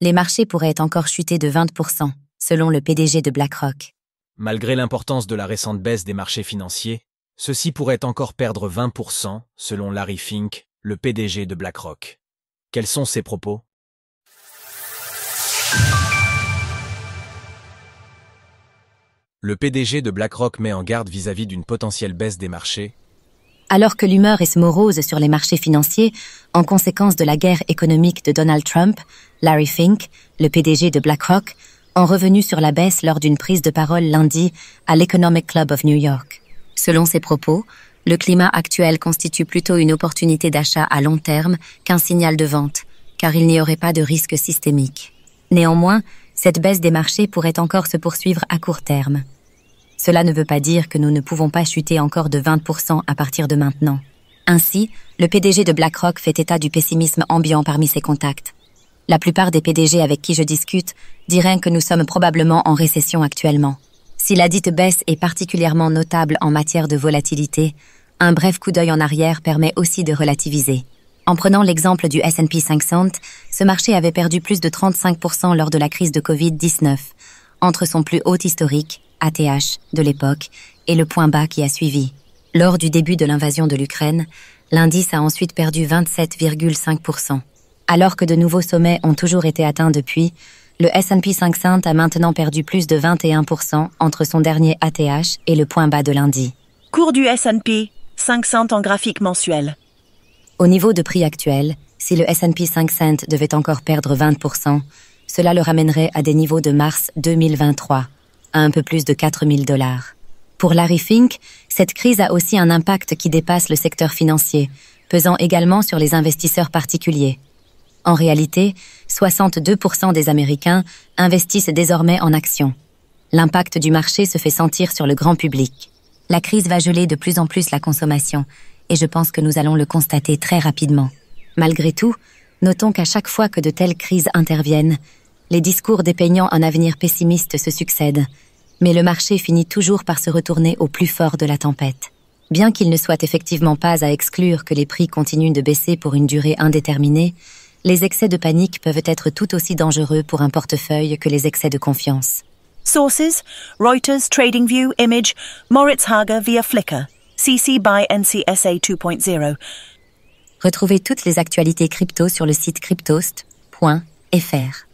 Les marchés pourraient encore chuter de 20%, selon le PDG de BlackRock. Malgré l'importance de la récente baisse des marchés financiers, ceux-ci pourraient encore perdre 20%, selon Larry Fink, le PDG de BlackRock. Quels sont ses propos? Le PDG de BlackRock met en garde vis-à-vis d'une potentielle baisse des marchés. Alors que l'humeur est morose sur les marchés financiers, en conséquence de la guerre économique de Donald Trump, Larry Fink, le PDG de BlackRock, en revenu sur la baisse lors d'une prise de parole lundi à l'Economic Club of New York. Selon ses propos, le climat actuel constitue plutôt une opportunité d'achat à long terme qu'un signal de vente, car il n'y aurait pas de risque systémique. Néanmoins, cette baisse des marchés pourrait encore se poursuivre à court terme. Cela ne veut pas dire que nous ne pouvons pas chuter encore de 20% à partir de maintenant. Ainsi, le PDG de BlackRock fait état du pessimisme ambiant parmi ses contacts. La plupart des PDG avec qui je discute diraient que nous sommes probablement en récession actuellement. Si la dite baisse est particulièrement notable en matière de volatilité, un bref coup d'œil en arrière permet aussi de relativiser. En prenant l'exemple du S&P 500, ce marché avait perdu plus de 35% lors de la crise de Covid-19, entre son plus haut historique, ATH, de l'époque, et le point bas qui a suivi. Lors du début de l'invasion de l'Ukraine, l'indice a ensuite perdu 27,5%. Alors que de nouveaux sommets ont toujours été atteints depuis, le S&P 500 a maintenant perdu plus de 21% entre son dernier ATH et le point bas de lundi. Cours du S&P 500 en graphique mensuel. Au niveau de prix actuel, si le S&P 500 devait encore perdre 20%, cela le ramènerait à des niveaux de mars 2023, à un peu plus de $4 000. Pour Larry Fink, cette crise a aussi un impact qui dépasse le secteur financier, pesant également sur les investisseurs particuliers. En réalité, 62% des Américains investissent désormais en actions. L'impact du marché se fait sentir sur le grand public. La crise va geler de plus en plus la consommation, et je pense que nous allons le constater très rapidement. Malgré tout, notons qu'à chaque fois que de telles crises interviennent, les discours dépeignant un avenir pessimiste se succèdent, mais le marché finit toujours par se retourner au plus fort de la tempête. Bien qu'il ne soit effectivement pas à exclure que les prix continuent de baisser pour une durée indéterminée, les excès de panique peuvent être tout aussi dangereux pour un portefeuille que les excès de confiance. Sources: Reuters, TradingView, Image, Moritz Hager via Flickr. CC by NCSA 2.0. Retrouvez toutes les actualités crypto sur le site cryptost.fr.